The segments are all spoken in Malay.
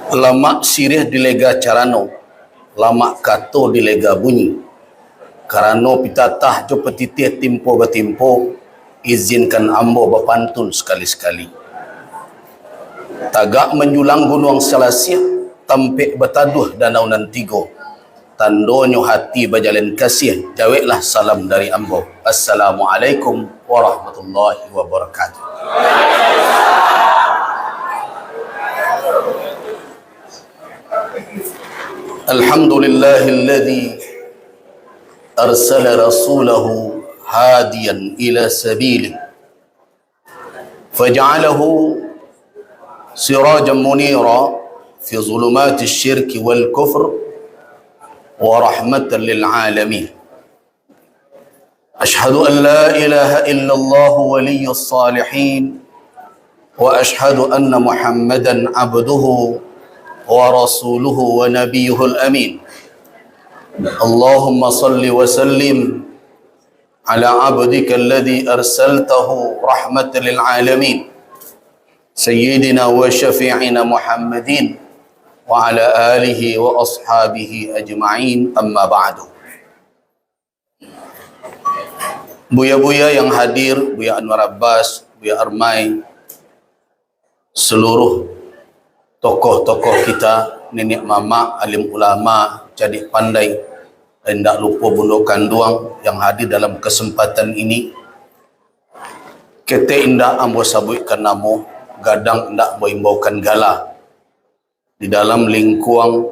Lama sirih dilega carano, lama kato dilega bunyi. Karano pitatah jo petitih timpo batimpo, izinkan ambo bapantun sekali-sekali. Tagak menjulang gunung Selasih, tampik bataduh danau Nantigo. Tandonyo hati bajalan kasih, jaweklah salam dari ambo. Assalamualaikum warahmatullahi wabarakatuh. Alhamdulillahilladzi arsala rasulahu hadiyan ila sabilih faj'alahu sirajan munira fi zulumati syirki wal kufr wa rahmatan lil alamin. Ashhadu an la ilaha illallah waliyyus salihin wa ashhadu anna Muhammadan abduhu wa rasuluhu wa nabiyuhul amin. Allahumma salli wa sallim ala abdika alladhi arsaltahu rahmatan lil alamin sayyidina wa syafi'ina Muhammadin wa ala alihi wa ashabihi ajma'in, amma ba'du. Buya-buya yang hadir, Buya Anwar Abbas, Buya Armai, seluruh tokoh-tokoh kita, nenek mama, alim ulama, jadi pandai, dan tak lupa Bundo Kanduang yang hadir dalam kesempatan ini. Kete indah ambo sabuikan namo, gadang indah ambo imbaukan gala. Di dalam lingkuang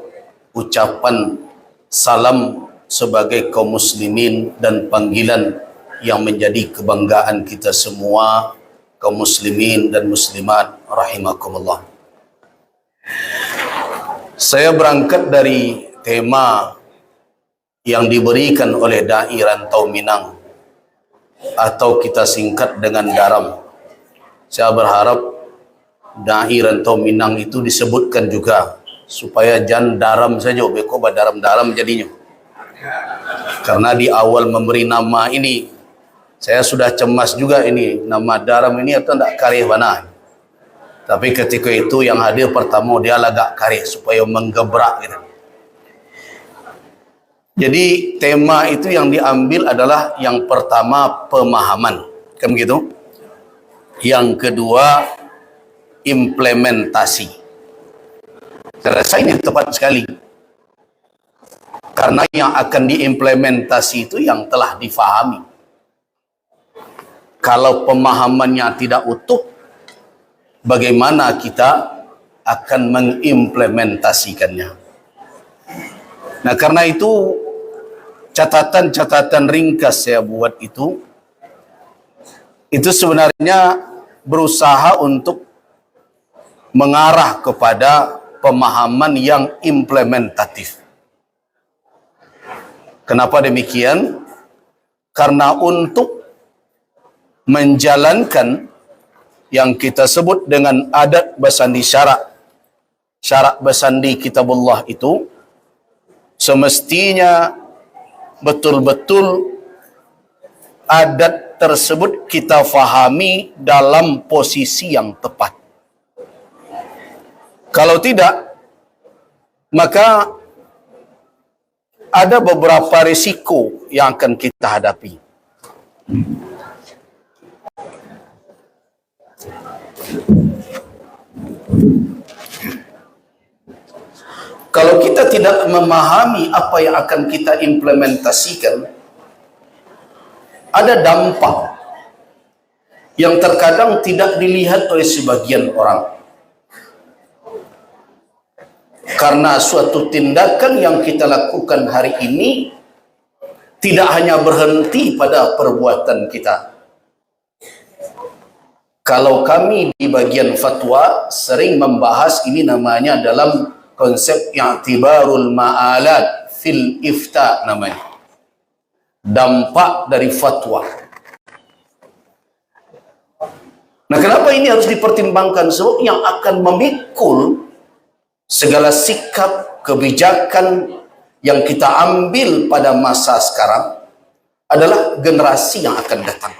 ucapan salam sebagai kaum muslimin dan panggilan yang menjadi kebanggaan kita semua, kaum muslimin dan muslimat rahimakumullah. Saya berangkat dari tema yang diberikan oleh Dai Rantau Minang, atau kita singkat dengan Daram. Saya berharap Dai Rantau Minang itu disebutkan juga, supaya jangan Daram saja, beko daram-daram jadinya. Karena di awal memberi nama ini, saya sudah cemas juga ini, nama Daram ini atau tidak karih mana. Tapi ketika itu yang hadir pertama dia lagak karih supaya menggebrak gitu. Jadi tema itu yang diambil adalah yang pertama pemahaman, kan begitu? Yang kedua implementasi. Saya rasa ini tepat sekali. Karena yang akan diimplementasi itu yang telah difahami. Kalau pemahamannya tidak utuh, bagaimana kita akan mengimplementasikannya. Nah, karena itu catatan-catatan ringkas saya buat itu sebenarnya berusaha untuk mengarah kepada pemahaman yang implementatif. Kenapa demikian? Karena untuk menjalankan yang kita sebut dengan adat basandi syarak basandi kitabullah itu, semestinya betul-betul adat tersebut kita fahami dalam posisi yang tepat. Kalau tidak, maka ada beberapa risiko yang akan kita hadapi. Kalau kita tidak memahami apa yang akan kita implementasikan, ada dampak yang terkadang tidak dilihat oleh sebagian orang. Karena suatu tindakan yang kita lakukan hari ini tidak hanya berhenti pada perbuatan kita. Kalau kami di bagian fatwa sering membahas ini, namanya dalam konsep i'tibarul ma'alat fil ifta, namanya dampak dari fatwa. Nah, kenapa ini harus dipertimbangkan? Sebab yang akan memikul segala sikap kebijakan yang kita ambil pada masa sekarang adalah generasi yang akan datang.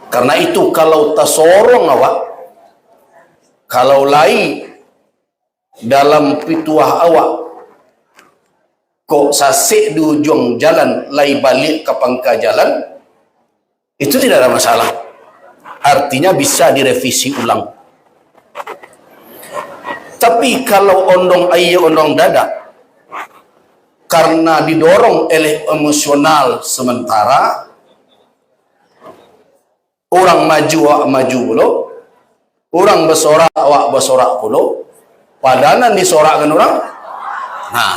Karena itu kalau tasorong awak, Kalau lai dalam pituah awak kok sasik di ujung jalan, lai balik ke pangkal jalan, itu tidak ada masalah. Artinya bisa direvisi ulang. Tapi kalau ondong air ondong dada karena didorong oleh emosional sementara, orang maju awak maju pula, orang bersorak awak bersorak pula, padanan disorakkan orang. Nah,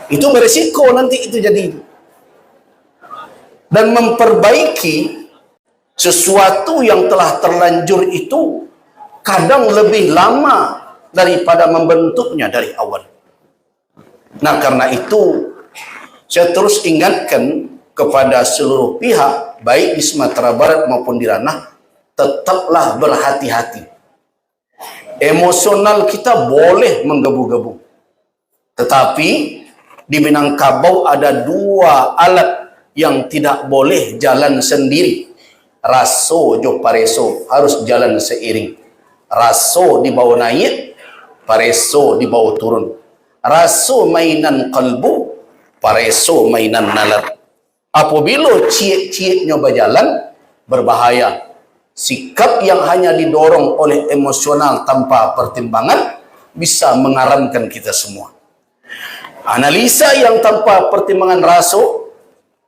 itu beresiko nanti itu jadi. Dan memperbaiki sesuatu yang telah terlanjur itu kadang lebih lama daripada membentuknya dari awal. Nah, karena itu saya terus ingatkan kepada seluruh pihak, baik di Sumatera Barat maupun di Ranah, tetaplah berhati-hati. Emosional kita boleh menggebu-gebu, tetapi di Minangkabau ada dua alat yang tidak boleh jalan sendiri. Raso jo pareso harus jalan seiring. Raso dibawa naik, pareso dibawa turun. Raso mainan kalbu, pareso mainan nalar. Apabila ciek-cieknya berjalan, berbahaya. Sikap yang hanya didorong oleh emosional tanpa pertimbangan bisa mengaramkan kita semua. Analisa yang tanpa pertimbangan raso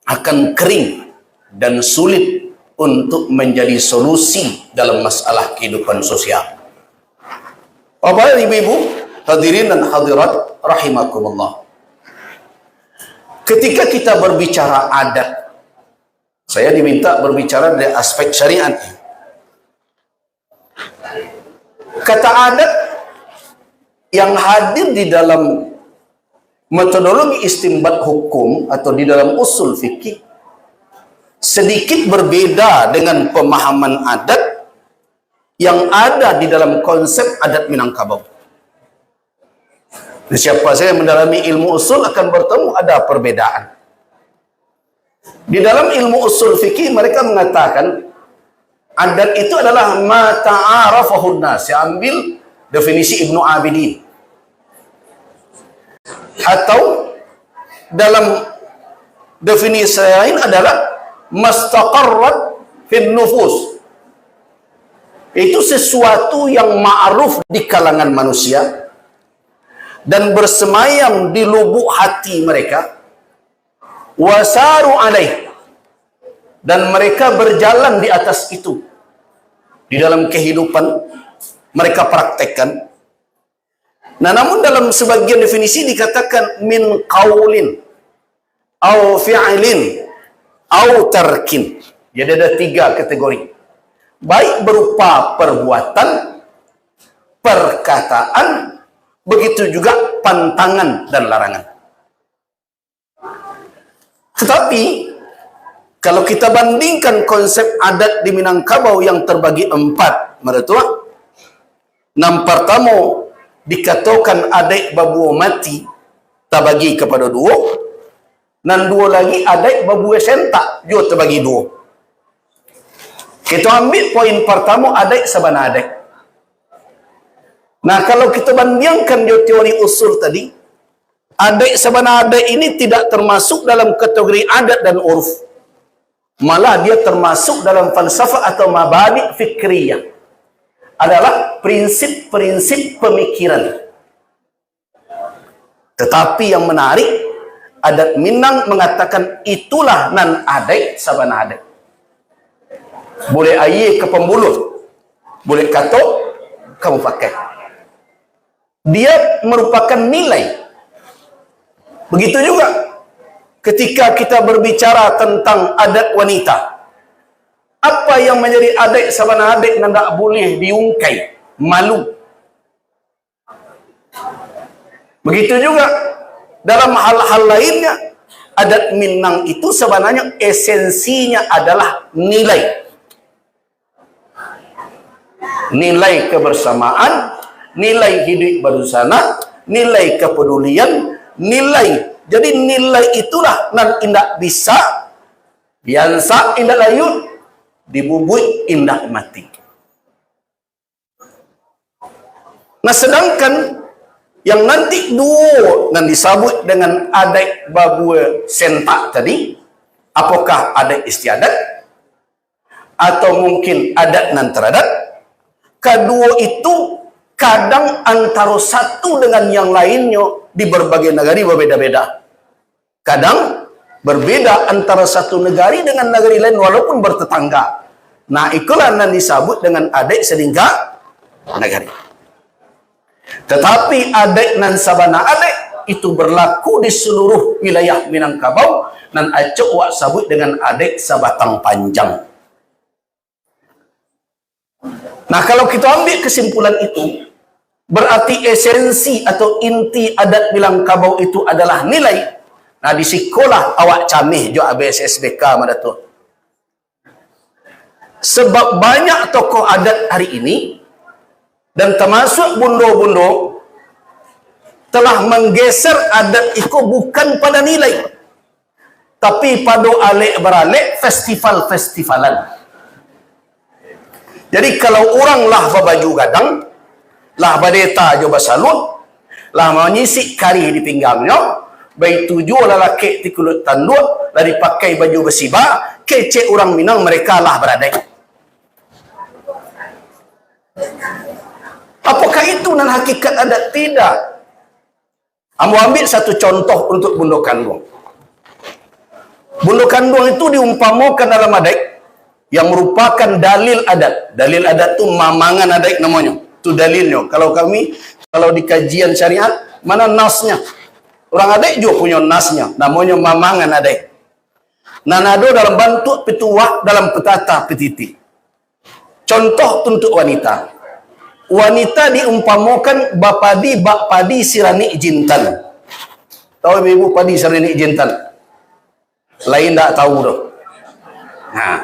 akan kering dan sulit untuk menjadi solusi dalam masalah kehidupan sosial. Bapak, ibu-ibu, hadirin dan hadirat rahimakumullah. Ketika kita berbicara adat, saya diminta berbicara dari aspek syariat. Kata adat yang hadir di dalam metodologi istinbat hukum atau di dalam usul fikih sedikit berbeda dengan pemahaman adat yang ada di dalam konsep adat Minangkabau. Siapa saya mendalami ilmu usul akan bertemu ada perbedaan. Di dalam ilmu usul fikih mereka mengatakan adat itu adalah ma ta'arafahun nas. Saya ambil definisi Ibnu Abidin. Atau dalam definisi lain adalah mastaqarrat fin nufus. Itu sesuatu yang ma'ruf di kalangan manusia dan bersemayam di lubuk hati mereka, wasaru alaih, dan mereka berjalan di atas itu di dalam kehidupan mereka praktekkan. Nah, namun dalam sebagian definisi dikatakan min qaulin au fi'lin au tarkin. Jadi ada tiga kategori, baik berupa perbuatan, perkataan, begitu juga pantangan dan larangan. Tetapi kalau kita bandingkan konsep adat di Minangkabau yang terbagi empat, mertua, nam pertama dikatakan adat babu mati terbagi kepada dua, dan dua lagi adat babu sentak juga terbagi dua. Kita ambil poin pertama adat sabana adat. Nah, kalau kita bandingkan di teori usul tadi, adat sabana adat ini tidak termasuk dalam kategori adat dan uruf. Malah dia termasuk dalam falsafah atau mabadi fikriyah. Adalah prinsip-prinsip pemikiran. Tetapi yang menarik, adat Minang mengatakan itulah nan adat sabana adat. Boleh air ke pembuluh, boleh katok kamu pakai. Dia merupakan nilai. Begitu juga ketika kita berbicara tentang adat wanita. Apa yang menjadi adat sabana adat yang tak boleh diungkai? Malu. Begitu juga dalam hal-hal lainnya, adat Minang itu sebenarnya esensinya adalah nilai. Nilai kebersamaan, nilai hidup bersama, nilai kepedulian, nilai. Jadi nilai itulah nan indak bisa biasa indak layut dibubui indak mati. Nah, sedangkan yang nanti dua dan disebut dengan adat babua sentak tadi, apakah adat istiadat atau mungkin adat nan teradat? Kedua itu kadang antara satu dengan yang lainnya di berbagai negara berbeda-beda. Kadang berbeda antara satu negara dengan negara lain walaupun bertetangga. Nah, itulah yang disebut dengan adat setingkat negara. Tetapi adat nan sabana adat itu berlaku di seluruh wilayah Minangkabau dan acok wak sabut dengan adat sabatang panjang. Nah, kalau kita ambil kesimpulan itu, berarti esensi atau inti adat Minangkabau itu adalah nilai. Nah, di sekolah awak camih jo ABSSBK madatu. Sebab banyak tokoh adat hari ini dan termasuk bundo-bundo telah menggeser adat itu bukan pada nilai, tapi pada alik-beralik festival-festivalan. Jadi kalau orang lah berbaju gadang, lah badeta jo basalut, lah menyisik kari di pinggangnya, baik tujuh lelaki di kulit tanduk, lah dipakai baju besi ba, kece orang Minang mereka lah beradat. Apakah itu nan hakikat adat? Tidak. Ambo ambil satu contoh untuk Bundo Kandung. Bundo Kandung itu diumpamakan dalam adat yang merupakan dalil adat. Dalil adat itu mamangan adat namanya. Itu dalilnya. Kalau di kajian syariat, mana nasnya? Orang adat juga punya nasnya. Namanya mamangan adat. Nanado dalam bentuk petuah, dalam petata petiti. Contoh untuk wanita. Wanita diumpamakan bapadi bak padi sirani jintan. Tahu ibu padi sirani jintan? Lain tak tahu dah. Nah,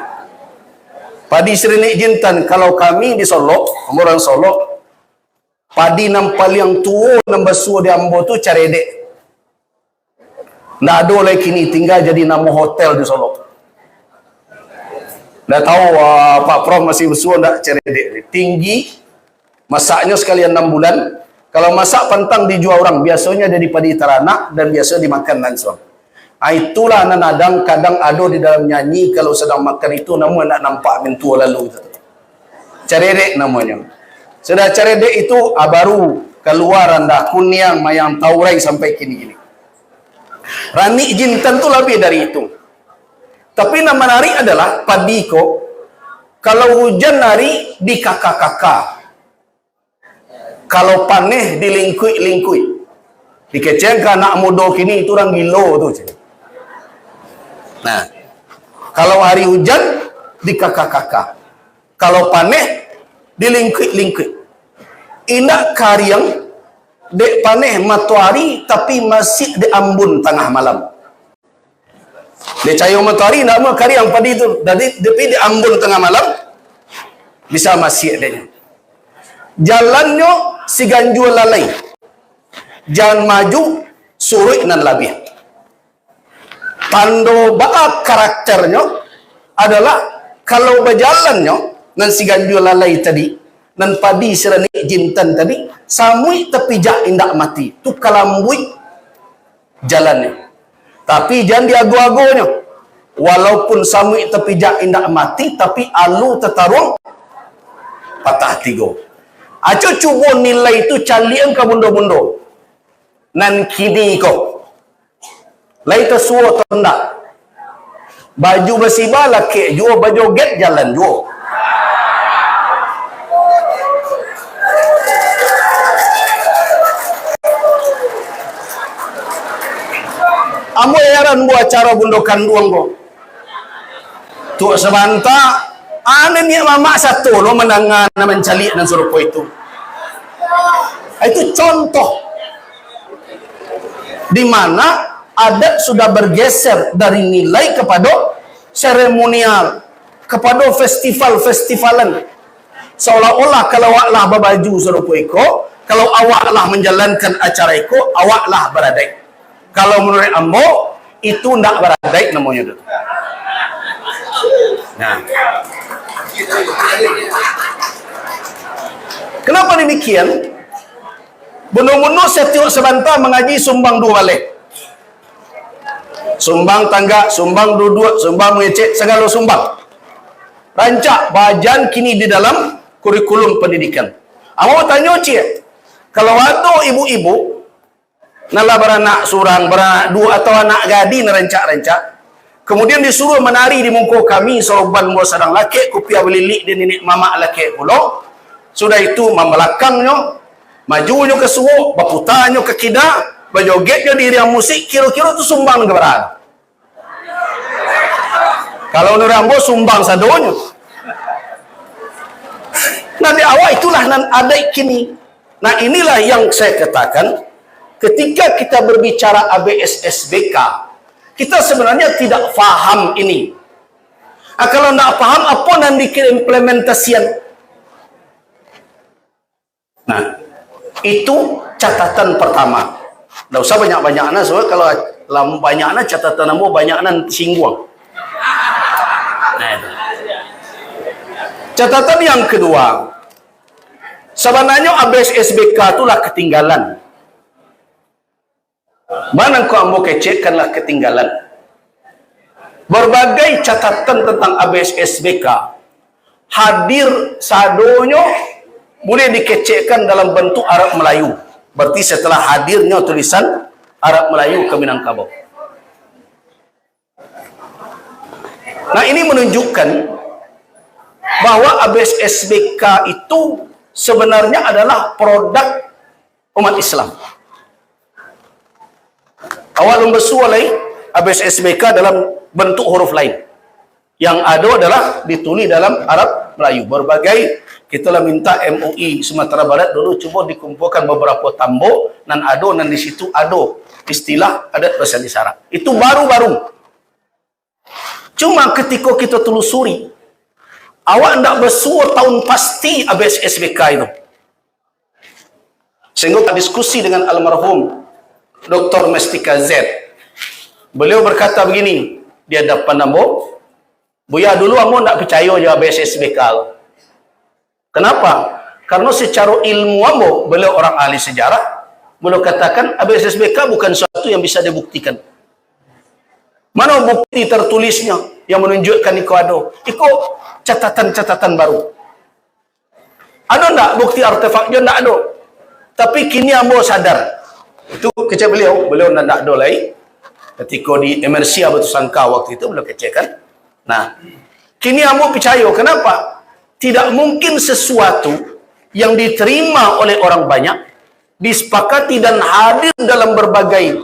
padi sirani jintan kalau kami di Solo, orang Solo, padi nampal yang tua nambah suo di Ambo tu caredek. Ndak ada lagi kini tinggal jadi nama hotel di Solo. Ndak tahu Pak Prof masih suo ndak caredek. Tinggi. Masaknya sekalian 6 bulan. Kalau masak pantang dijual orang, biasanya jadi padi teranak dan biasa dimakan langsung. Itulah nanadang kadang ada di dalam nyanyi kalau sedang makan itu namun nak nampak mentua lalu. Caredek namanya. Sudah caredek itu baru keluar anda kuniang mayang taurai sampai kini-kini. Rani jintan tu lebih dari itu. Tapi nama menarik adalah padi ko. Kalau hujan hari di kakak-kakak. Kalau paneh dilingkui-lingkui. Dikecengkan anak muda kini itu orang gilo tu. Nah, kalau hari hujan di kakak-kakak. Kalau paneh dilingkui-lingkui. Indak karyang dek paneh matahari tapi masih di ambun tengah malam. Dek cahaya matahari nak mau karyang padi itu. Jadi depi di ambun tengah malam bisa masih adanya. Jalannya si ganjul lalai. Jalan maju surut nan labih. Tando baak karakternya adalah kalau berjalannya nan si ganjul lalai tadi nan padi serani jintan tadi samui tapi jak indak mati. Tu kalambui jalannya. Tapi jangan diagu-agunya. Walaupun samui tapi jak indak mati tapi alu tetarung patah tiga. Aco cuba nilai itu calian ke bundo-bundo. Nan kini ko. Lai tersua tendak. Baju besi bala ke jua baju get jalan jua. Ambo yaran buat acara bundo kanduang ko. Tu sebanta ane ni mama satu lo menangan mencali dan serupa itu. Itu contoh di mana adat sudah bergeser dari nilai kepada seremonial, kepada festival-festivalan. Seolah-olah kalau awaklah berbaju serupa itu, kalau awaklah menjalankan acara itu, awaklah beradai. Kalau menurut ambo itu tidak beradai namanya. Nah, kenapa demikian? Benar-benar setiap sebentar mengaji sumbang 2 balik. Sumbang tangga, sumbang duduk, sumbang mengecek, segala sumbang. Rancak bajan kini di dalam kurikulum pendidikan. Awak tanya cik, kalau ada ibu-ibu nala beranak surang, beranak 2 atau anak gadi nerancak-rancak, kemudian disuruh menari di muka kami sorban mo sadang laki, kupia belilik di nenek mama laki pula. Sudah itu memelakangnya, majunya ke suuk, baputanya ke kidak, bajogetnya di iriang musik, kira-kira itu sumbang ke berada. Kalau orang bos sumbang sadonya. Nanti awal itulah nan ada kini. Nah inilah yang saya katakan, ketika kita berbicara ABSSBK, kita sebenarnya tidak faham ini. Kalau tidak faham, apa nanti implementasian? Nah, itu catatan pertama. Tidak usah banyak-banyaknya, soalnya kalau banyaknya catatan kamu banyaknya singgung. Nah, itu. Catatan yang kedua, sebenarnya ABSSBK itulah ketinggalan. Mana kau ambo kecekkanlah ketinggalan. Berbagai catatan tentang ABSSBK hadir sadonya boleh dikecekkan dalam bentuk Arab Melayu. Berarti setelah hadirnya tulisan Arab Melayu ke Minangkabau. Nah ini menunjukkan bahwa ABSSBK itu sebenarnya adalah produk umat Islam. Awal membesualai ABSSBK dalam bentuk huruf lain. Yang ada adalah ditulis dalam Arab Melayu. Berbagai, kita lah minta MUI Sumatera Barat dulu cuba dikumpulkan beberapa tambok, dan ada, dan di situ ada istilah adat bahasa isyarat. Itu baru-baru. Cuma ketika kita telusuri, awak tidak bersuara tahun pasti ABSSBK itu. Sehingga diskusi dengan almarhum Dr. Mestika Z. Beliau berkata begini di hadapan ambo, Buya dulu ambo tidak percaya je ABSSBK. Kenapa? Karena secara ilmu ambo, beliau orang ahli sejarah, beliau katakan ABSSBK bukan sesuatu yang bisa dibuktikan. Mana bukti tertulisnya yang menunjukkan itu ada? Itu catatan-catatan baru. Ada tak bukti artefaknya? Tak ada. Tapi kini ambo sadar. Itu kecek beliau nak ada lagi. Ketika di MRC Batu Sangka waktu itu beliau kecekkan. Nah, kini ambo percaya. Kenapa? Tidak mungkin sesuatu yang diterima oleh orang banyak, disepakati dan hadir dalam berbagai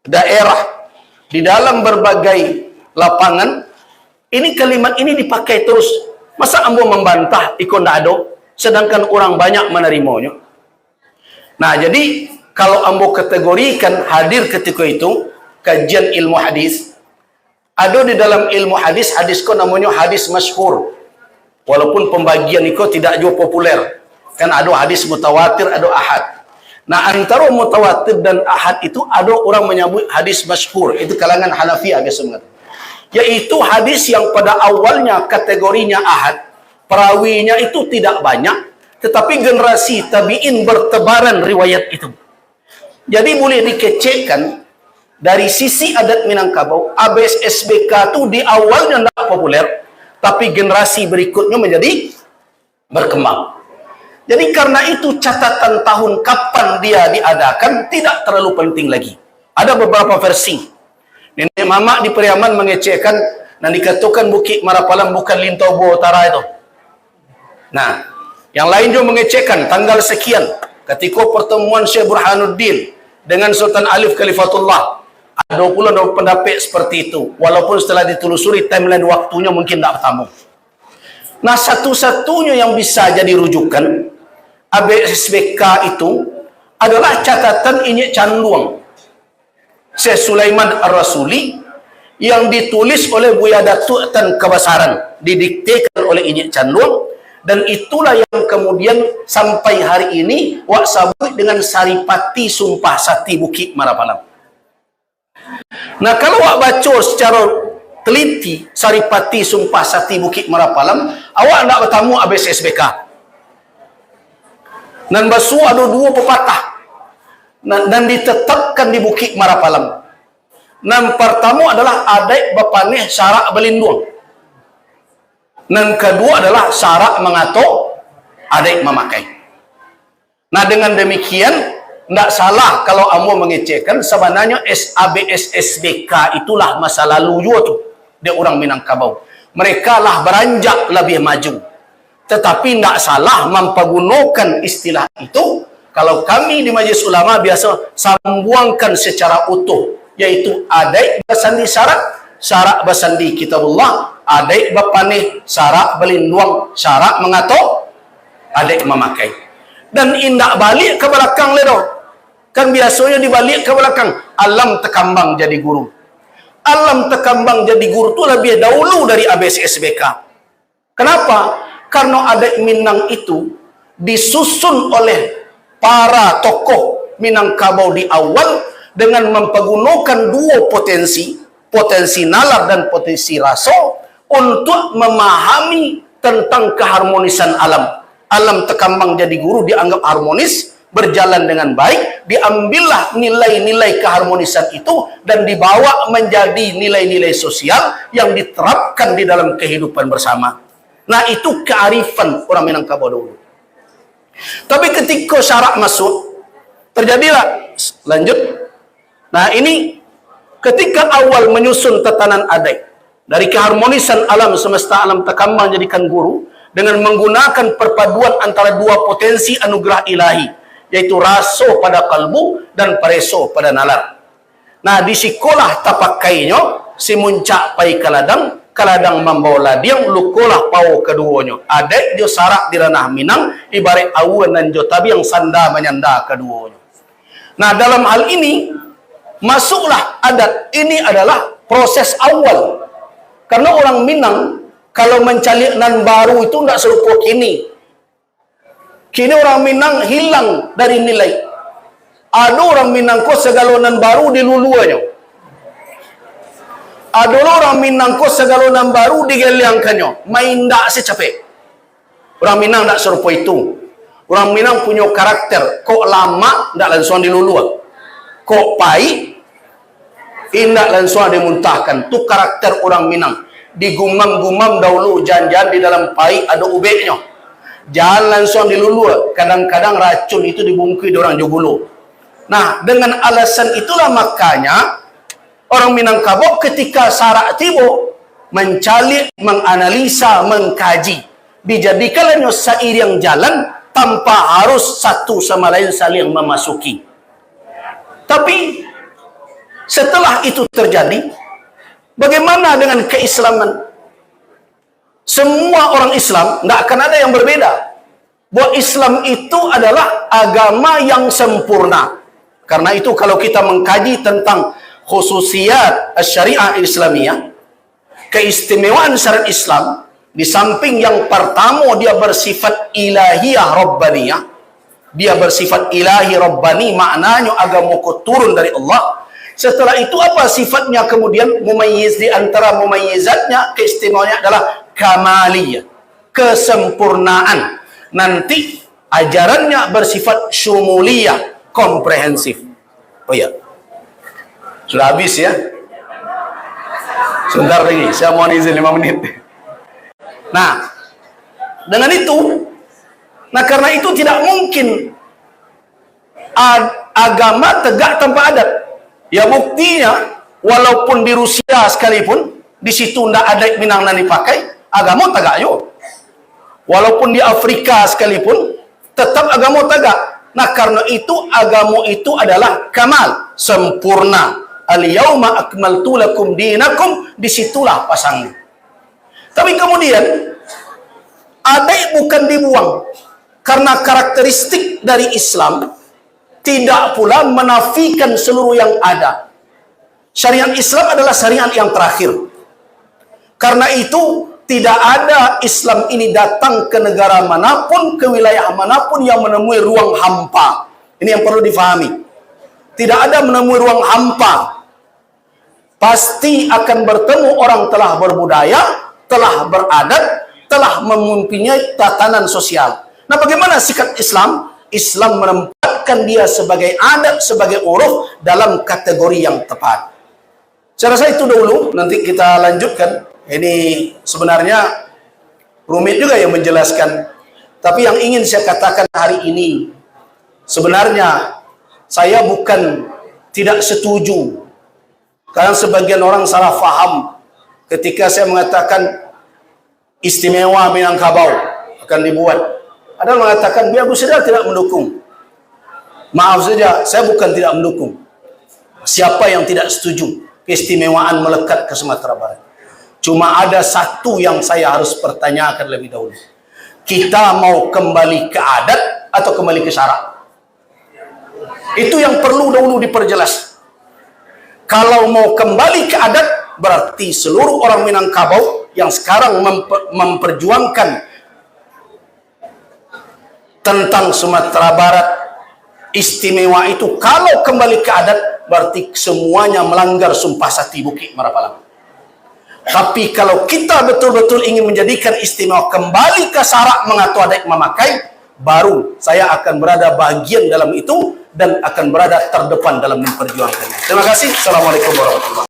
daerah, di dalam berbagai lapangan, ini kalimat ini dipakai terus. Masa ambo membantah ikut tidak ada, sedangkan orang banyak menerimanya. Nah, jadi kalau ambo kategorikan hadir ketika itu kajian ilmu hadis, ada di dalam ilmu hadis, hadis ko namanya hadis masyhur. Walaupun pembagian itu tidak jauh populer. Kan ada hadis mutawatir, ada ahad. Nah, antara mutawatir dan ahad itu ada orang menyebut hadis masyhur. Itu kalangan Hanafiah biasa mengatakan. Yaitu hadis yang pada awalnya kategorinya ahad, perawinya itu tidak banyak, tetapi generasi tabi'in bertebaran riwayat itu. Jadi boleh dikecekkan dari sisi adat Minangkabau, ABSSBK itu di awalnya tidak populer, tapi generasi berikutnya menjadi berkembang. Jadi karena itu catatan tahun kapan dia diadakan tidak terlalu penting lagi. Ada beberapa versi. Nenek mama di Periaman mengecekkan dan dikatakan Bukit Marapalang bukan Lintobo Utara itu. Nah, yang lain juga mengecekkan tanggal sekian ketika pertemuan Syekh Burhanuddin dengan Sultan Alif Khalifatullah. Ada pula pendapat seperti itu. Walaupun setelah ditelusuri timeline waktunya mungkin tidak bertambah. Nah, satu-satunya yang bisa jadi rujukan ABSSBK itu adalah catatan Inyek Canluang Syekh Sulaiman Ar-Rasuli yang ditulis oleh Buya Datuk Tan Kebasaran, didiktekan oleh Inyek Canluang, dan itulah yang kemudian sampai hari ini wak sabut dengan Saripati Sumpah Sati Bukit Marapalang. Nah, kalau awak baca secara teliti Saripati Sumpah Sati Bukit Marapalang, awak nak bertamu ABSSBK. Dan basu ada 2 pepatah dan ditetapkan di Bukit Marapalam. Yang pertama adalah adat bapane syarak berlindung. Yang kedua adalah syarak mengatur adat memakai. Nah, dengan demikian tidak salah kalau amo mengecekkan sebenarnya SABS SBK itulah masa lalu juga tu dia orang Minangkabau. Mereka lah beranjak lebih maju. Tetapi tidak salah mempergunakan istilah itu. Kalau kami di Majlis Ulama biasa sambungkan secara utuh, yaitu adat bersandi syarak bersandi kitabullah, adat bapane syarak berlindung, syarak mengatur, adat memakai. Dan indak balik ke belakang ledo. Kan biasanya dibalik ke belakang. Alam tekambang jadi guru. Alam tekambang jadi guru itu lebih dahulu dari ABCSBK. Kenapa? Karena adat Minang itu disusun oleh para tokoh Minangkabau di awal dengan mempergunakan dua potensi nalar dan potensi rasa untuk memahami tentang keharmonisan alam. Alam tekambang jadi guru dianggap harmonis, berjalan dengan baik, diambillah nilai-nilai keharmonisan itu dan dibawa menjadi nilai-nilai sosial yang diterapkan di dalam kehidupan bersama. Nah, itu kearifan orang Minangkabau dulu. Tapi ketika syarak masuk, terjadilah lanjut. Nah, ini ketika awal menyusun tatanan adat dari keharmonisan alam semesta alam tekambang jadikan guru dengan menggunakan perpaduan antara dua potensi anugerah ilahi, yaitu raso pada kalbu dan pareso pada nalar. Nah, di sekolah tapakainya si muncak pai kaladang membawa ladiang lukolah pau keduanya. Adat jo sarak di ranah Minang ibarat awan dan jo tabi yang sanda menyanda keduanya. Nah, dalam hal ini masuklah adat. Ini adalah proses awal. Karena orang Minang kalau mencari nan baru itu tidak serupa kini. Kini orang Minang hilang dari nilai. Ada orang Minang kok segala nan baru diluluannya. Ada orang Minang kok segala nan baru digeliangkannya. Main tak secapek. Orang Minang tak serupa itu. Orang Minang punya karakter. Kok lama tak langsung diluluan. Kok pahit indak langsung dimuntahkan. Itu karakter orang Minang. Digumam-gumam dahulu jangan-jangan di dalam pahit ada ubeknya. Jangan langsung dilulu. Kadang-kadang racun itu dibungkui orang Jogolo. Nah, dengan alasan itulah makanya orang Minangkabau ketika syarak tiba mencari, menganalisa, mengkaji, dijadikannya seiring jalan tanpa harus satu sama lain saling memasuki. Tapi setelah itu terjadi, bagaimana dengan keislaman? Semua orang Islam tidak akan ada yang berbeda. Bahwa Islam itu adalah agama yang sempurna. Karena itu kalau kita mengkaji tentang khususiyat syariah Islamiyah, keistimewaan syariat Islam, di samping yang pertama dia bersifat ilahiyah rabbaniyah, dia bersifat ilahi rabbani, maknanya agamaku turun dari Allah. Setelah itu apa sifatnya kemudian mumayyiz, di antara mumayyizatnya, keistimewaannya adalah kamaliyah, kesempurnaan. Nanti ajarannya bersifat syumuliyah, komprehensif. Oh ya, sudah habis ya. Sebentar lagi, saya mohon izin 5 menit. Nah, dengan itu, karena itu tidak mungkin agama tegak tanpa adat. Ya buktinya, walaupun di Rusia sekalipun, di situ tidak adat Minang yang dipakai, agama tegak yo. Walaupun di Afrika sekalipun, tetap agama tegak. Nah, karena itu agama itu adalah kamal, sempurna. Al-yauma akmaltu lakum dinakum, disitulah pasangnya. Tapi kemudian adat bukan dibuang, karena karakteristik dari Islam tidak pula menafikan seluruh yang ada. Syariat Islam adalah syariat yang terakhir. Karena itu tidak ada Islam ini datang ke negara manapun, ke wilayah manapun yang menemui ruang hampa. Ini yang perlu difahami. Tidak ada menemui ruang hampa. Pasti akan bertemu orang telah berbudaya, telah beradat, telah mempunyai tatanan sosial. Nah, bagaimana sikap Islam? Islam menempatkan letakkan dia sebagai adat, sebagai uruf dalam kategori yang tepat. Saya rasa itu dulu, nanti kita lanjutkan. Ini sebenarnya rumit juga yang menjelaskan. Tapi yang ingin saya katakan hari ini, sebenarnya saya bukan tidak setuju. Karena sebagian orang salah faham ketika saya mengatakan istimewa Minangkabau akan dibuat. Ada yang mengatakan biar Gus Rizal tidak mendukung. Maaf saja, saya bukan tidak mendukung. Siapa yang tidak setuju keistimewaan melekat ke Sumatera Barat? Cuma ada satu yang saya harus pertanyakan lebih dahulu. Kita mau kembali ke adat atau kembali ke syarak? Itu yang perlu dahulu diperjelas. Kalau mau kembali ke adat, berarti seluruh orang Minangkabau yang sekarang memperjuangkan tentang Sumatera Barat istimewa itu, kalau kembali ke adat berarti semuanya melanggar Sumpah Sati Bukit Marapalang. Tapi kalau kita betul-betul ingin menjadikan istimewa kembali ke syarak mengatur adat memakai, baru saya akan berada bagian dalam itu dan akan berada terdepan dalam memperjuangkannya. Terima kasih. Assalamualaikum warahmatullahi wabarakatuh.